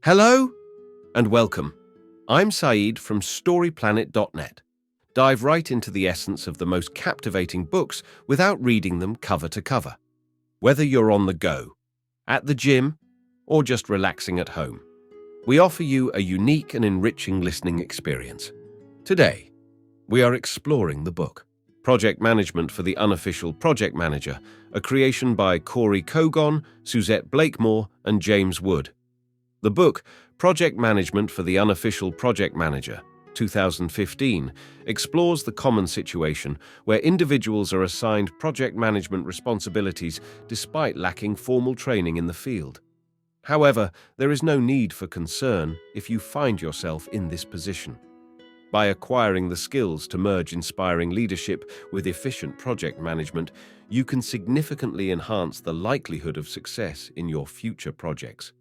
Hello and welcome. I'm Saeed from StoryPlanet.net. Dive right into the essence of the most captivating books without reading them cover to cover. Whether you're on the go, at the gym, or just relaxing at home, we offer you a unique and enriching listening experience. Today, we are exploring the book, Project Management for the Unofficial Project Manager, a creation by Kory Kogon, Suzette Blakemore, and James Wood. The book, Project Management for the Unofficial Project Manager, 2015, explores the common situation where individuals are assigned project management responsibilities despite lacking formal training in the field. However, there is no need for concern if you find yourself in this position. By acquiring the skills to merge inspiring leadership with efficient project management, you can significantly enhance the likelihood of success in your future projects.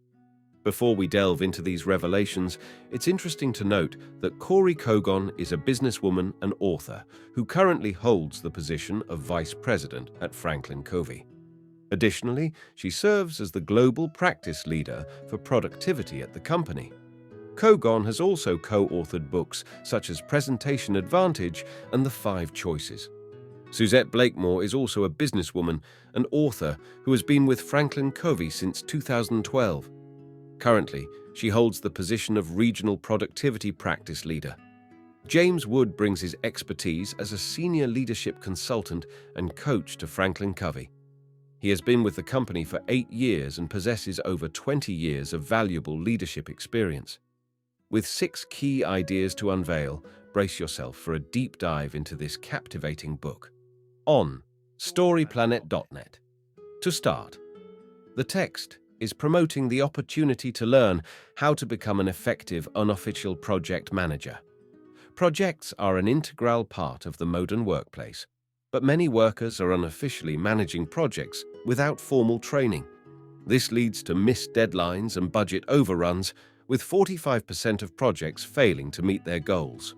Before we delve into these revelations, it's interesting to note that Kory Kogon is a businesswoman and author who currently holds the position of Vice President at FranklinCovey. Additionally, she serves as the Global Practice Leader for Productivity at the company. Kogon has also co-authored books such as Presentation Advantage and The 5 Choices. Suzette Blakemore is also a businesswoman and author who has been with FranklinCovey since 2012. Currently, she holds the position of Regional Productivity Practice Leader. James Wood brings his expertise as a senior leadership consultant and coach to FranklinCovey. He has been with the company for 8 years and possesses over 20 years of valuable leadership experience. With 6 key ideas to unveil, brace yourself for a deep dive into this captivating book. On StoryPlanet.net. To start, the text is promoting the opportunity to learn how to become an effective unofficial project manager. Projects are an integral part of the modern workplace, but many workers are unofficially managing projects without formal training. This leads to missed deadlines and budget overruns, with 45% of projects failing to meet their goals.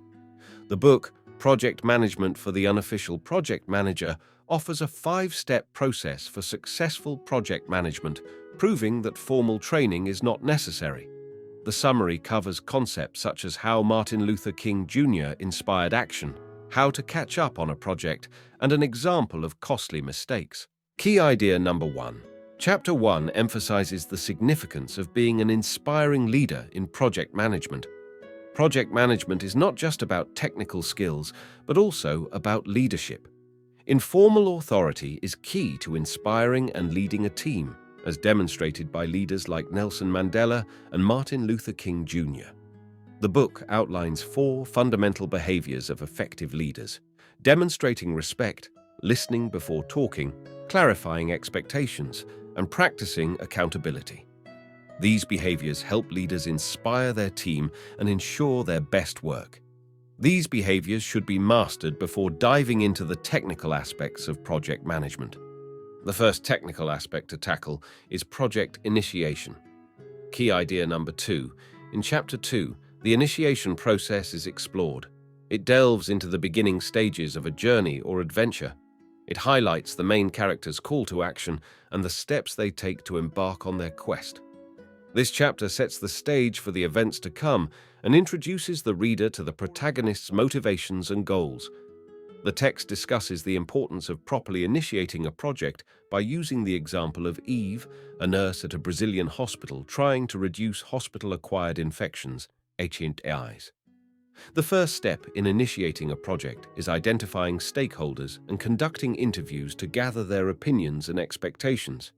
The book, Project Management for the Unofficial Project Manager, offers a 5-step process for successful project management, proving that formal training is not necessary. The summary covers concepts such as how Martin Luther King Jr. inspired action, how to catch up on a project, and an example of costly mistakes. Key idea number 1. Chapter 1 emphasizes the significance of being an inspiring leader in project management. Project management is not just about technical skills, but also about leadership. Informal authority is key to inspiring and leading a team, as demonstrated by leaders like Nelson Mandela and Martin Luther King Jr. The book outlines 4 fundamental behaviors of effective leaders, demonstrating respect, listening before talking, clarifying expectations, and practicing accountability. These behaviors help leaders inspire their team and ensure their best work. These behaviors should be mastered before diving into the technical aspects of project management. The first technical aspect to tackle is project initiation. Key idea number 2. In Chapter 2, the initiation process is explored. It delves into the beginning stages of a journey or adventure. It highlights the main character's call to action and the steps they take to embark on their quest. This chapter sets the stage for the events to come and introduces the reader to the protagonist's motivations and goals. The text discusses the importance of properly initiating a project by using the example of Eve, a nurse at a Brazilian hospital trying to reduce hospital-acquired infections, HIVs. The first step in initiating a project is identifying stakeholders and conducting interviews to gather their opinions and expectations.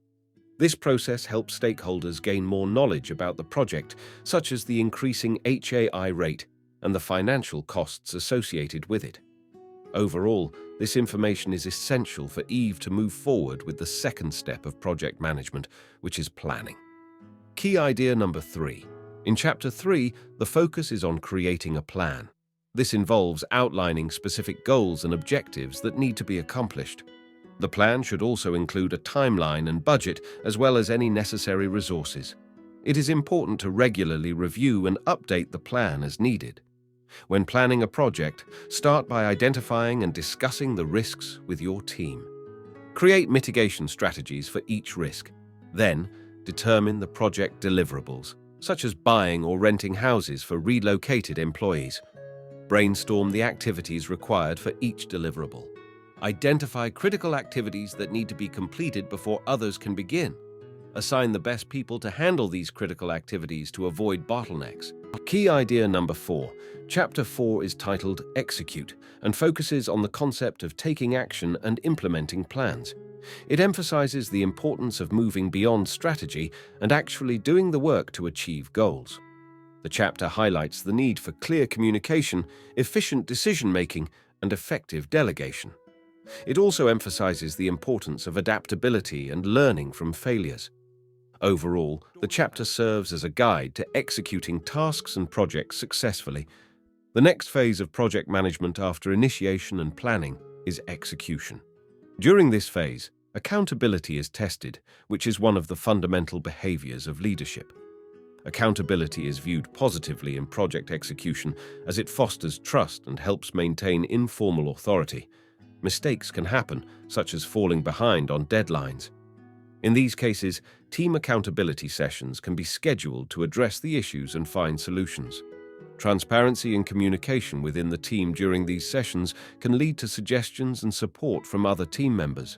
This process helps stakeholders gain more knowledge about the project, such as the increasing HAI rate and the financial costs associated with it. Overall, this information is essential for Eve to move forward with the second step of project management, which is planning. Key idea number 3. In Chapter 3, the focus is on creating a plan. This involves outlining specific goals and objectives that need to be accomplished. The plan should also include a timeline and budget, as well as any necessary resources. It is important to regularly review and update the plan as needed. When planning a project, start by identifying and discussing the risks with your team. Create mitigation strategies for each risk. Then, determine the project deliverables. such as buying or renting houses for relocated employees. Brainstorm the activities required for each deliverable. Identify critical activities that need to be completed before others can begin. Assign the best people to handle these critical activities to avoid bottlenecks. Key idea number 4. Chapter 4 is titled Execute and focuses on the concept of taking action and implementing plans. It emphasizes the importance of moving beyond strategy and actually doing the work to achieve goals. The chapter highlights the need for clear communication, efficient decision-making, and effective delegation. It also emphasizes the importance of adaptability and learning from failures. Overall, the chapter serves as a guide to executing tasks and projects successfully. The next phase of project management after initiation and planning is execution. During this phase, accountability is tested, which is one of the fundamental behaviors of leadership. Accountability is viewed positively in project execution as it fosters trust and helps maintain informal authority. Mistakes can happen, such as falling behind on deadlines. In these cases, team accountability sessions can be scheduled to address the issues and find solutions. Transparency and communication within the team during these sessions can lead to suggestions and support from other team members.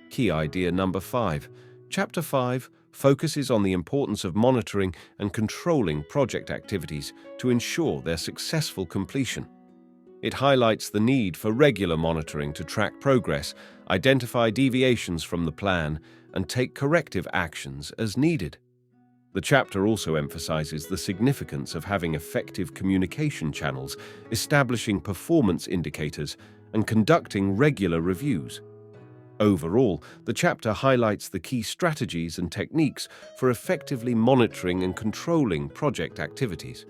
Key idea number 5. Chapter 5 focuses on the importance of monitoring and controlling project activities to ensure their successful completion. It highlights the need for regular monitoring to track progress, identify deviations from the plan, and take corrective actions as needed. The chapter also emphasizes the significance of having effective communication channels, establishing performance indicators, and conducting regular reviews. Overall, the chapter highlights the key strategies and techniques for effectively monitoring and controlling project activities.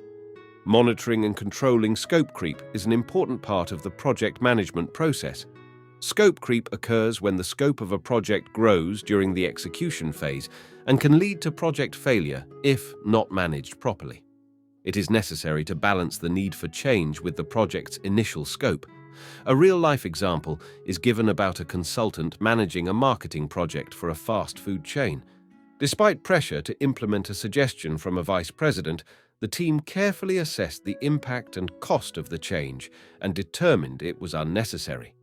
Monitoring and controlling scope creep is an important part of the project management process. Scope creep occurs when the scope of a project grows during the execution phase and can lead to project failure if not managed properly. It is necessary to balance the need for change with the project's initial scope. A real-life example is given about a consultant managing a marketing project for a fast food chain. Despite pressure to implement a suggestion from a vice president, the team carefully assessed the impact and cost of the change and determined it was unnecessary.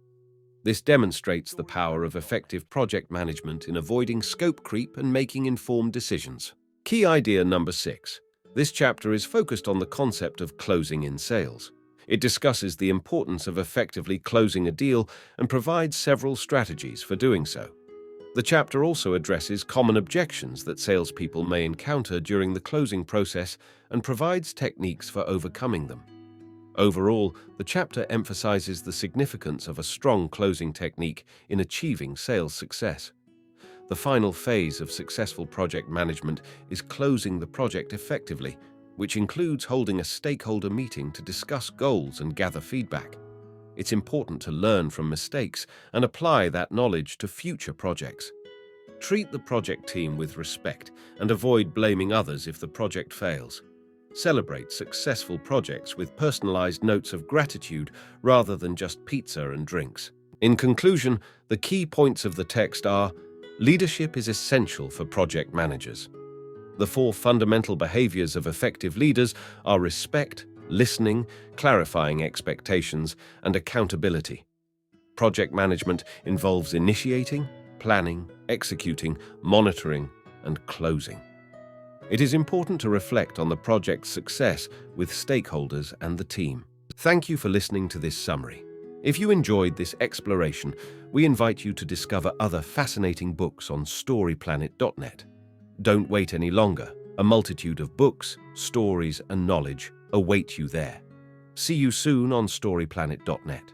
This demonstrates the power of effective project management in avoiding scope creep and making informed decisions. Key idea number 6. This chapter is focused on the concept of closing in sales. It discusses the importance of effectively closing a deal and provides several strategies for doing so. The chapter also addresses common objections that salespeople may encounter during the closing process and provides techniques for overcoming them. Overall, the chapter emphasizes the significance of a strong closing technique in achieving sales success. The final phase of successful project management is closing the project effectively, which includes holding a stakeholder meeting to discuss goals and gather feedback. It's important to learn from mistakes and apply that knowledge to future projects. Treat the project team with respect and avoid blaming others if the project fails. Celebrate successful projects with personalized notes of gratitude rather than just pizza and drinks. In conclusion, the key points of the text are: leadership is essential for project managers. The 4 fundamental behaviors of effective leaders are respect, listening, clarifying expectations, and accountability. Project management involves initiating, planning, executing, monitoring, and closing. It is important to reflect on the project's success with stakeholders and the team. Thank you for listening to this summary. If you enjoyed this exploration, we invite you to discover other fascinating books on storyplanet.net. Don't wait any longer. A multitude of books, stories, and knowledge await you there. See you soon on storyplanet.net.